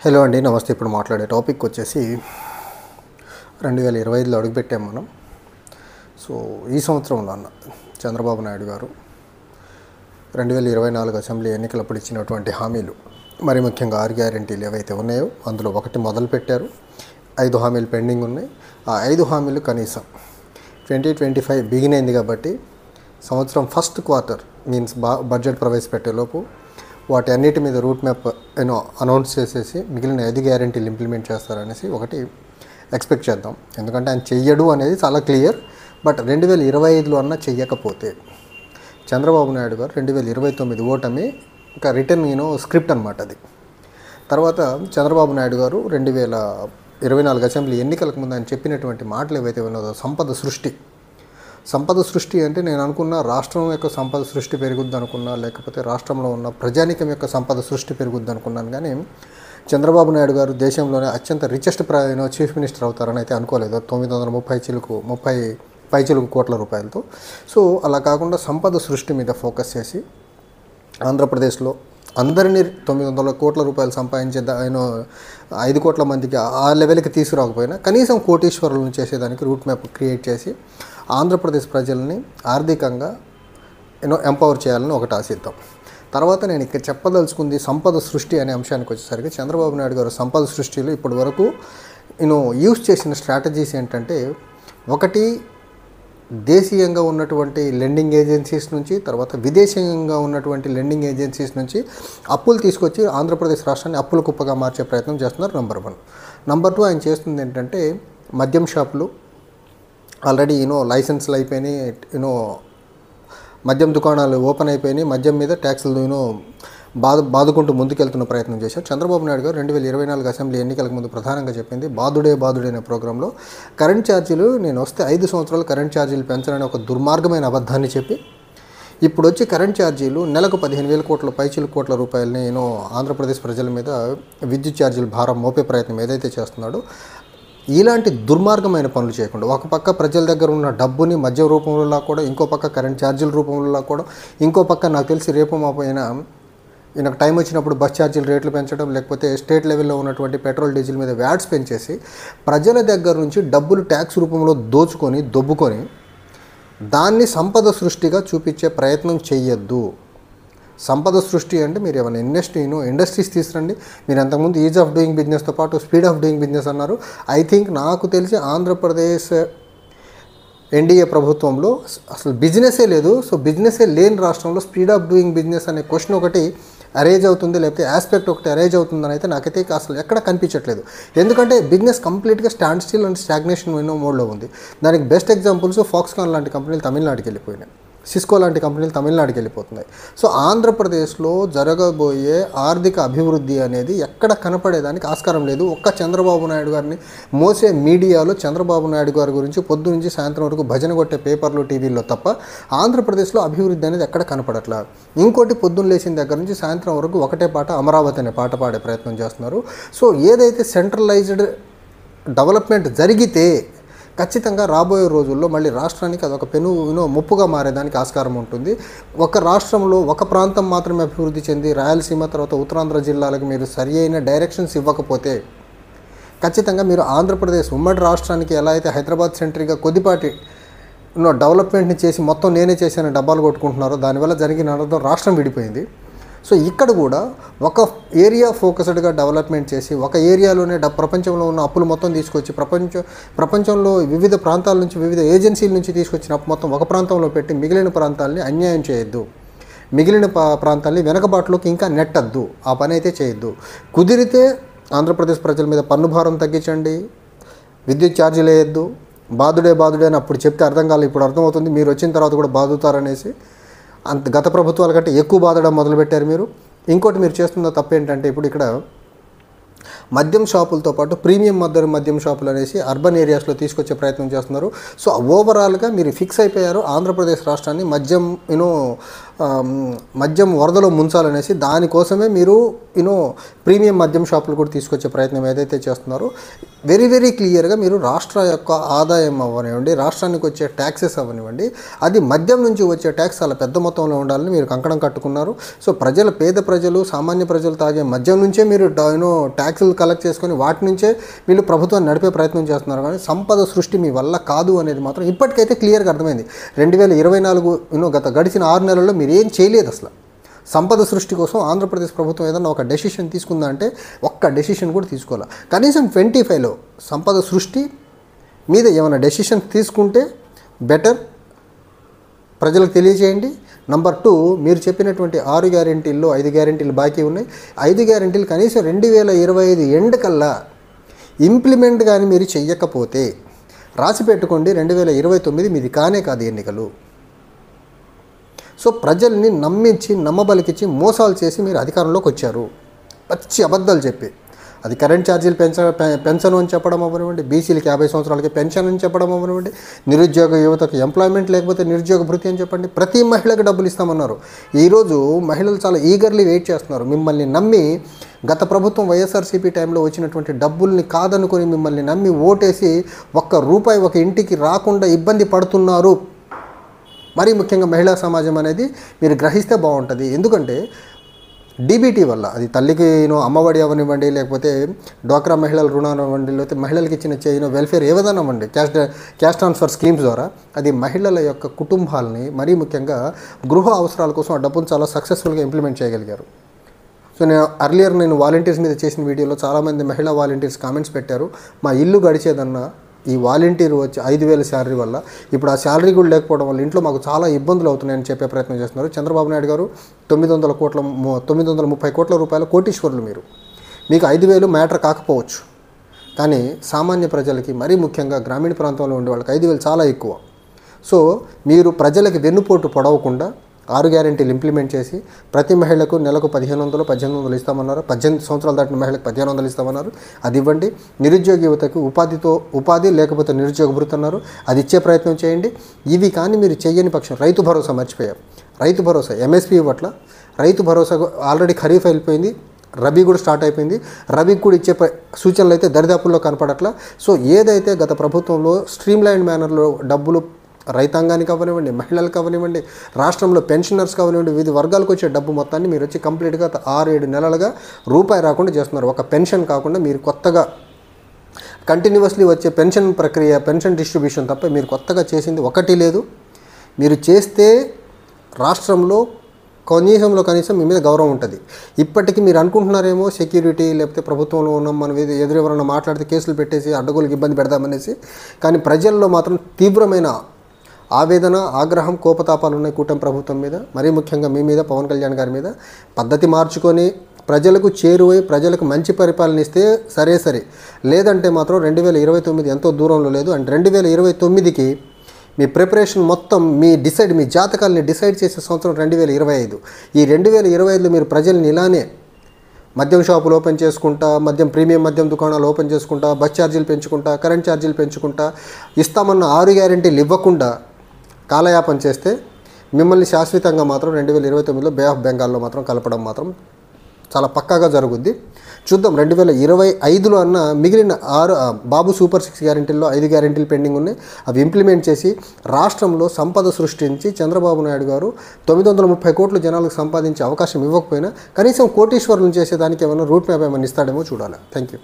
Hello అండి, నమస్తే. ఇప్పుడు మాట్లాడే టాపిక్ వచ్చేసి 2025లో అడుగుపెట్టాం మనం. సో ఈ సంవత్సరంలో చంద్రబాబు నాయుడు గారు 2024 అసెంబ్లీ ఎన్నికలప్పుడు ఇచ్చినటువంటి హామీలు, మరి ముఖ్యంగా 6 గ్యారెంటీలు ఏవైతే ఉన్నాయో అందులో ఒకటి మొదలు పెట్టారు. 5 హామీలు పెండింగ్ ఉన్నాయి. ఆ 5 హామీలు కనీసం 2025 బిగిన్ అయింది కాబట్టి సంవత్సరం ఫస్ట్ క్వార్టర్ మీన్స్ బడ్జెట్ ప్రవేశపెట్టేలోపు వాటి అన్నిటి మీద రూట్ మ్యాప్ అనౌన్స్ చేసేసి మిగిలిన 5 గ్యారెంటీలు ఇంప్లిమెంట్ చేస్తారనేసి ఒకటి ఎక్స్పెక్ట్ చేద్దాం. ఎందుకంటే ఆయన చెయ్యడు అనేది చాలా క్లియర్. బట్ 2025లో అన్నా చెయ్యకపోతే చంద్రబాబు నాయుడు గారు 2029 ఓటమి ఇంకా రిటర్న్ స్క్రిప్ట్ అనమాట అది. తర్వాత చంద్రబాబు నాయుడు గారు 2024 అసెంబ్లీ ఎన్నికలకు ముందు ఆయన చెప్పినటువంటి మాటలు ఏవైతే ఉన్నదో సంపద సృష్టి అంటే నేను అనుకున్న రాష్ట్రం యొక్క సంపద సృష్టి పెరుగుద్ది అనుకున్నా, లేకపోతే రాష్ట్రంలో ఉన్న ప్రజానికం యొక్క సంపద సృష్టి పెరుగుద్ది అనుకున్నాను. కానీ చంద్రబాబు నాయుడు గారు దేశంలోనే అత్యంత రిచెస్ట్ చీఫ్ మినిస్టర్ అవుతారని అయితే అనుకోలేదు. 930 పైచిలుకు కోట్ల రూపాయలతో. సో అలా కాకుండా సంపద సృష్టి మీద ఫోకస్ చేసి ఆంధ్రప్రదేశ్లో అందరినీ 900 కోట్ల రూపాయలు సంపాదించే 5 కోట్ల మందికి ఆ లెవెల్కి తీసుకురాకపోయినా కనీసం కోటీశ్వరులను చేసేదానికి రూట్ మ్యాప్ క్రియేట్ చేసి ఆంధ్రప్రదేశ్ ప్రజల్ని ఆర్థికంగా ఎంపవర్ చేయాలని ఒకటి ఆశిద్దాం. తర్వాత నేను ఇక్కడ చెప్పదలుచుకుంది సంపద సృష్టి అనే అంశానికి వచ్చేసరికి చంద్రబాబు నాయుడు గారు సంపద సృష్టిలో ఇప్పటి వరకు యూజ్ చేసిన స్ట్రాటజీస్ ఏంటంటే, ఒకటి దేశీయంగా ఉన్నటువంటి లెండింగ్ ఏజెన్సీస్ నుంచి, తర్వాత విదేశీయంగా ఉన్నటువంటి లెండింగ్ ఏజెన్సీస్ నుంచి అప్పులు తీసుకొచ్చి ఆంధ్రప్రదేశ్ రాష్ట్రాన్ని అప్పుల కుప్పగా మార్చే ప్రయత్నం చేస్తున్నారు. నెంబర్ 1. నెంబర్ 2 ఆయన చేస్తుంది ఏంటంటే, మద్యం షాపులు ఆల్రెడీ లైసెన్స్లు అయిపోయినాయి, మద్యం దుకాణాలు ఓపెన్ అయిపోయినాయి, మద్యం మీద ట్యాక్సులు బాదుకుంటూ ముందుకెళ్తున్న ప్రయత్నం చేశారు. చంద్రబాబు నాయుడు గారు 2024 అసెంబ్లీ ఎన్నికలకు ముందు ప్రధానంగా చెప్పింది బాదుడే అనే ప్రోగ్రాంలో కరెంట్ ఛార్జీలు నేను వస్తే 5 సంవత్సరాలు కరెంట్ ఛార్జీలు పెంచాలని ఒక దుర్మార్గమైన అబద్ధాన్ని చెప్పి ఇప్పుడు వచ్చి కరెంట్ ఛార్జీలు నెలకు 15,000 కోట్ల రూపాయలని ఆంధ్రప్రదేశ్ ప్రజల మీద విద్యుత్ ఛార్జీలు భారం మోపే ప్రయత్నం ఏదైతే చేస్తున్నాడో, ఇలాంటి దుర్మార్గమైన పనులు చేయకుండా ఒక పక్క ప్రజల దగ్గర ఉన్న డబ్బుని మద్యం రూపంలో లాక్కోవడం, ఇంకో పక్క కరెంట్ ఛార్జీల రూపంలో లాక్కోవడం, ఇంకో పక్క నాకు తెలిసి రేపు మాపోయినా ఈయనకు టైం వచ్చినప్పుడు బస్ ఛార్జీల రేట్లు పెంచడం, లేకపోతే స్టేట్ లెవెల్లో ఉన్నటువంటి పెట్రోల్ డీజిల్ మీద వ్యాట్స్ పెంచేసి ప్రజల దగ్గర నుంచి డబ్బులు ట్యాక్స్ రూపంలో దొబ్బుకొని దాన్ని సంపద సృష్టిగా చూపించే ప్రయత్నం చెయ్యొద్దు. సంపద సృష్టి అంటే మీరు ఏమైనా ఇండస్ట్రీస్ తీసుకురండి. మీరు అంతకుముందు ఈజ్ ఆఫ్ డూయింగ్ బిజినెస్తో పాటు స్పీడ్ ఆఫ్ డూయింగ్ బిజినెస్ అన్నారు. ఐ థింక్ నాకు తెలిసి ఆంధ్రప్రదేశ్ ఎన్డీఏ ప్రభుత్వంలో అసలు బిజినెసే లేదు. సో బిజినెసే లేని రాష్ట్రంలో స్పీడ్ ఆఫ్ డూయింగ్ బిజినెస్ అనే క్వశ్చన్ ఒకటి అరేంజ్ అవుతుంది, లేకపోతే ఆస్పెక్ట్ ఒకటి అరేంజ్ అవుతుందని అయితే నాకైతే అసలు ఎక్కడ కనిపించట్లేదు. ఎందుకంటే బిజినెస్ కంప్లీట్గా స్టాండ్ స్టిల్ అండ్ స్టాగ్నేషన్ మోడ్లో ఉంది. దానికి బెస్ట్ ఎగ్జాంపుల్స్ ఫాక్స్కాన్ లాంటి కంపెనీలు తమిళనాడుకి వెళ్ళిపోయినాయి, సిస్కో లాంటి కంపెనీలు తమిళనాడుకి వెళ్ళిపోతున్నాయి. సో ఆంధ్రప్రదేశ్లో జరగబోయే ఆర్థిక అభివృద్ధి అనేది ఎక్కడ కనపడేదానికి ఆస్కారం లేదు. ఒక్క చంద్రబాబు నాయుడు గారిని మోసే మీడియాలో చంద్రబాబు నాయుడు గారి గురించి పొద్దు నుంచి సాయంత్రం వరకు భజన కొట్టే పేపర్లు, టీవీల్లో తప్ప ఆంధ్రప్రదేశ్లో అభివృద్ధి అనేది ఎక్కడ కనపడట్లా. ఇంకోటి, పొద్దున్న లేచిన దగ్గర నుంచి సాయంత్రం వరకు ఒకటే పాట, అమరావతి అనే పాట పాడే ప్రయత్నం చేస్తున్నారు. సో ఏదైతే సెంట్రలైజ్డ్ డెవలప్మెంట్ జరిగితే ఖచ్చితంగా రాబోయే రోజుల్లో మళ్ళీ రాష్ట్రానికి అదొక ముప్పుగా మారేదానికి ఆస్కారం ఉంటుంది. ఒక రాష్ట్రంలో ఒక ప్రాంతం మాత్రమే అభివృద్ధి చెంది రాయలసీమ తర్వాత ఉత్తరాంధ్ర జిల్లాలకు మీరు సరి అయిన డైరెక్షన్స్ ఇవ్వకపోతే ఖచ్చితంగా మీరు ఆంధ్రప్రదేశ్ ఉమ్మడి రాష్ట్రానికి ఎలా అయితే హైదరాబాద్ సెంట్రీగా కొద్దిపాటి డెవలప్మెంట్ని చేసి మొత్తం నేనే చేశాను డబ్బాలు కొట్టుకుంటున్నారో, దానివల్ల జరిగిన అర్థం రాష్ట్రం విడిపోయింది. సో ఇక్కడ కూడా ఒక ఏరియా ఫోకస్డ్గా డెవలప్మెంట్ చేసి ఒక ఏరియాలోనే ప్రపంచంలో ఉన్న అప్పులు మొత్తం తీసుకొచ్చి ప్రపంచంలో వివిధ ప్రాంతాల నుంచి వివిధ ఏజెన్సీల నుంచి తీసుకొచ్చిన అప్పు మొత్తం ఒక ప్రాంతంలో పెట్టి మిగిలిన ప్రాంతాలని అన్యాయం చేయొద్దు, మిగిలిన ప్రాంతాలని వెనకబాటులోకి ఇంకా నెట్టద్దు. ఆ పని అయితే చేయొద్దు. కుదిరితే ఆంధ్రప్రదేశ్ ప్రజల మీద పన్ను భారం తగ్గించండి, విద్యుత్ ఛార్జీలు వేయద్దు. బాదుడే అని అప్పుడు చెప్తే అర్థం కాలేదు, ఇప్పుడు అర్థమవుతుంది మీరు వచ్చిన తర్వాత కూడా బాదుతారనేసి. గత ప్రభుత్వాల కంటే ఎక్కువ బాధడం మొదలుపెట్టారు మీరు. ఇంకోటి మీరు చేస్తున్న తప్పు ఏంటంటే, ఇప్పుడు ఇక్కడ మద్యం షాపులతో పాటు ప్రీమియం మద్యం షాపులు అనేసి అర్బన్ ఏరియాస్లో తీసుకొచ్చే ప్రయత్నం చేస్తున్నారు. సో ఓవరాల్గా మీరు ఫిక్స్ అయిపోయారు ఆంధ్రప్రదేశ్ రాష్ట్రాన్ని మద్యం మద్యం వరదలో ముంచాలనేసి దానికోసమే మీరు ప్రీమియం మద్యం షాపులు కూడా తీసుకొచ్చే ప్రయత్నం ఏదైతే చేస్తున్నారో వెరీ వెరీ క్లియర్గా మీరు రాష్ట్ర యొక్క ఆదాయం అవ్వనివ్వండి, రాష్ట్రానికి వచ్చే ట్యాక్సెస్ అవ్వనివ్వండి, అది మద్యం నుంచి వచ్చే ట్యాక్స్ చాలా పెద్ద మొత్తంలో ఉండాలని మీరు కంకణం కట్టుకున్నారు. సో పేద ప్రజలు, సామాన్య ప్రజలు తాగే మద్యం నుంచే మీరు ట్యాక్సులు కలెక్ట్ చేసుకొని వాటి నుంచే వీళ్ళు ప్రభుత్వాన్ని నడిపే ప్రయత్నం చేస్తున్నారు. కానీ సంపద సృష్టి మీ వల్ల కాదు అనేది మాత్రం ఇప్పటికైతే క్లియర్గా అర్థమైంది. 2024 గడిచిన 6 నెలల్లో మీరు ఏం చేయలేదు. అసలు సంపద సృష్టి కోసం ఆంధ్రప్రదేశ్ ప్రభుత్వం ఏదన్నా ఒక డెసిషన్ తీసుకుందా అంటే ఒక్క డెసిషన్ కూడా తీసుకోవాలి. కనీసం 25లో సంపద సృష్టి మీద ఏమైనా డెసిషన్ తీసుకుంటే బెటర్, ప్రజలకు తెలియజేయండి. నంబర్ 2, మీరు చెప్పినటువంటి 6 గ్యారెంటీల్లో 5 గ్యారెంటీలు బాకీ ఉన్నాయి. 5 గ్యారెంటీలు కనీసం 2025 ఎండ్ కల్లా ఇంప్లిమెంట్ కానీ మీరు చెయ్యకపోతే రాసి పెట్టుకోండి, 2029 మీది కానే కాదు ఎన్నికలు. సో ప్రజల్ని నమ్మబలికిచ్చి మోసాలు చేసి మీరు అధికారంలోకి వచ్చారు, పచ్చి అబద్ధాలు చెప్పి. అది కరెంట్ ఛార్జీలు పెన్షన్ అని చెప్పడం అవ్వనివ్వండి, బీసీలకి 50 సంవత్సరాలకి పెన్షన్ అని చెప్పడం అవ్వనివ్వండి, నిరుద్యోగ యువతకు ఎంప్లాయ్మెంట్ లేకపోతే నిరుద్యోగ భృతి అని చెప్పండి, ప్రతి మహిళకి డబ్బులు ఇస్తామన్నారు. ఈరోజు మహిళలు చాలా ఈగర్లీ వెయిట్ చేస్తున్నారు. మిమ్మల్ని నమ్మి గత ప్రభుత్వం వైఎస్ఆర్సీపీ టైంలో వచ్చినటువంటి డబ్బుల్ని కాదనుకొని మిమ్మల్ని నమ్మి ఓటేసి ₹1 ఒక ఇంటికి రాకుండా ఇబ్బంది పడుతున్నారు. మరీ ముఖ్యంగా మహిళా సమాజం అనేది మీరు గ్రహిస్తే బాగుంటుంది. ఎందుకంటే డీబీటీ వల్ల, అది తల్లికి అమ్మఒడి అవనివ్వండి, లేకపోతే డ్వాక్రా మహిళల రుణాలు అవ్వండి, లేకపోతే మహిళలకి ఇచ్చిన వెల్ఫేర్ ఏ విధానం అవ్వండి, క్యాష్ ట్రాన్స్ఫర్ స్కీమ్స్ ద్వారా అది మహిళల యొక్క కుటుంబాలని, మరీ ముఖ్యంగా గృహ అవసరాల కోసం ఆ డబ్బును చాలా సక్సెస్ఫుల్గా ఇంప్లిమెంట్ చేయగలిగారు. సో నేను వాలంటీర్స్ మీద చేసిన వీడియోలో చాలామంది మహిళా వాలంటీర్స్ కామెంట్స్ పెట్టారు, మా ఇల్లు గడిచేదన్న ఈ వాలంటీర్ వచ్చి 5,000 శాలరీ వల్ల, ఇప్పుడు ఆ శాలరీ కూడా లేకపోవడం వల్ల ఇంట్లో మాకు చాలా ఇబ్బందులు అవుతున్నాయని చెప్పే ప్రయత్నం చేస్తున్నారు. చంద్రబాబు నాయుడు గారు 930 కోట్ల రూపాయల కోటీశ్వరులు. మీకు 5,000 మ్యాటర్ కాకపోవచ్చు, కానీ సామాన్య ప్రజలకి, మరీ ముఖ్యంగా గ్రామీణ ప్రాంతంలో ఉండే వాళ్ళకి 5,000 చాలా ఎక్కువ. సో మీరు ప్రజలకి వెన్నుపోటు పొడవకుండా 6 గ్యారెంటీలు ఇంప్లిమెంట్ చేసి ప్రతి మహిళకు నెలకు 1,500, 1,800 ఇస్తామన్నారు. 18 సంవత్సరాలు దాటిన మహిళకు 1,500 ఇస్తామన్నారు, అది ఇవ్వండి. నిరుద్యోగ యువతకు ఉపాధి లేకపోతే నిరుద్యోగ భృతి అన్నారు, అది ఇచ్చే ప్రయత్నం చేయండి. ఇవి కానీ మీరు చేయని పక్షం రైతు భరోసా మర్చిపోయారు. రైతు భరోసా ఎంఎస్పీ ఇవ్వట్ల, రైతు భరోసా ఆల్రెడీ ఖరీఫ్ వెళ్ళిపోయింది, రబీ కూడా స్టార్ట్ అయిపోయింది. రబీకి కూడా ఇచ్చే సూచనలు అయితే దరిదాపుల్లో కనపడట్లా. సో ఏదైతే గత ప్రభుత్వంలో స్ట్రీమ్లైన్ మేనర్లో డబ్బులు రైతాంగానికి అవ్వనివ్వండి, మహిళలకు అవ్వనివ్వండి, రాష్ట్రంలో పెన్షనర్స్కి అవ్వనివ్వండి, వివిధ వర్గాలకు వచ్చే డబ్బు మొత్తాన్ని మీరు వచ్చి కంప్లీట్గా 6-7 నెలలుగా రూపాయి రాకుండా చేస్తున్నారు. ఒక పెన్షన్ కాకుండా మీరు కొత్తగా కంటిన్యూస్లీ వచ్చే పెన్షన్ ప్రక్రియ, పెన్షన్ డిస్ట్రిబ్యూషన్ తప్ప మీరు కొత్తగా చేసింది ఒకటి లేదు. మీరు చేస్తే రాష్ట్రంలో కనీసం మీ మీద గౌరవం ఉంటుంది. ఇప్పటికీ మీరు అనుకుంటున్నారేమో సెక్యూరిటీ లేకపోతే ప్రభుత్వంలో ఉన్నాం, మనం ఎదురెవరన్నా మాట్లాడితే కేసులు పెట్టేసి అడ్డగోలుకి ఇబ్బంది పెడదామనేసి, కానీ ప్రజల్లో మాత్రం తీవ్రమైన ఆవేదన, ఆగ్రహం, కోపతాపాలు ఉన్నాయి కూటమి ప్రభుత్వం మీద, మరీ ముఖ్యంగా మీ మీద, పవన్ కళ్యాణ్ గారి మీద. పద్ధతి మార్చుకొని ప్రజలకు చేరువై ప్రజలకు మంచి పరిపాలన ఇస్తే సరే, లేదంటే మాత్రం 2029 ఎంతో దూరంలో లేదు. అండ్ 2029కి మీ ప్రిపరేషన్ మొత్తం మీ జాతకాలని డిసైడ్ చేసే సంవత్సరం 2025. ఈ 2025లో మీరు ప్రజల్ని ఇలానే మద్యం షాపులు ఓపెన్ చేసుకుంటా, ప్రీమియం మద్యం దుకాణాలు ఓపెన్ చేసుకుంటా, బస్ ఛార్జీలు పెంచుకుంటా, కరెంట్ ఛార్జీలు పెంచుకుంటా, ఇస్తామన్న 6 గ్యారెంటీలు ఇవ్వకుండా కాలయాపన చేస్తే మిమ్మల్ని శాశ్వతంగా మాత్రం 2029లో బే ఆఫ్ బెంగాల్లో మాత్రం కలపడం మాత్రం చాలా పక్కాగా జరుగుద్ది. చూద్దాం 2025లో అన్న మిగిలిన 6 బాబు సూపర్ 6 గ్యారెంటీల్లో 5 గ్యారెంటీలు పెండింగ్ ఉన్నాయి. అవి ఇంప్లిమెంట్ చేసి రాష్ట్రంలో సంపద సృష్టించి చంద్రబాబు నాయుడు గారు 930 కోట్లు జనాలకు సంపాదించే అవకాశం ఇవ్వకపోయినా కనీసం కోటీశ్వరులను చేసేదానికి ఏమైనా రూట్ మ్యాప్ ఏమైనా ఇస్తాడేమో చూడాలి. Thank you.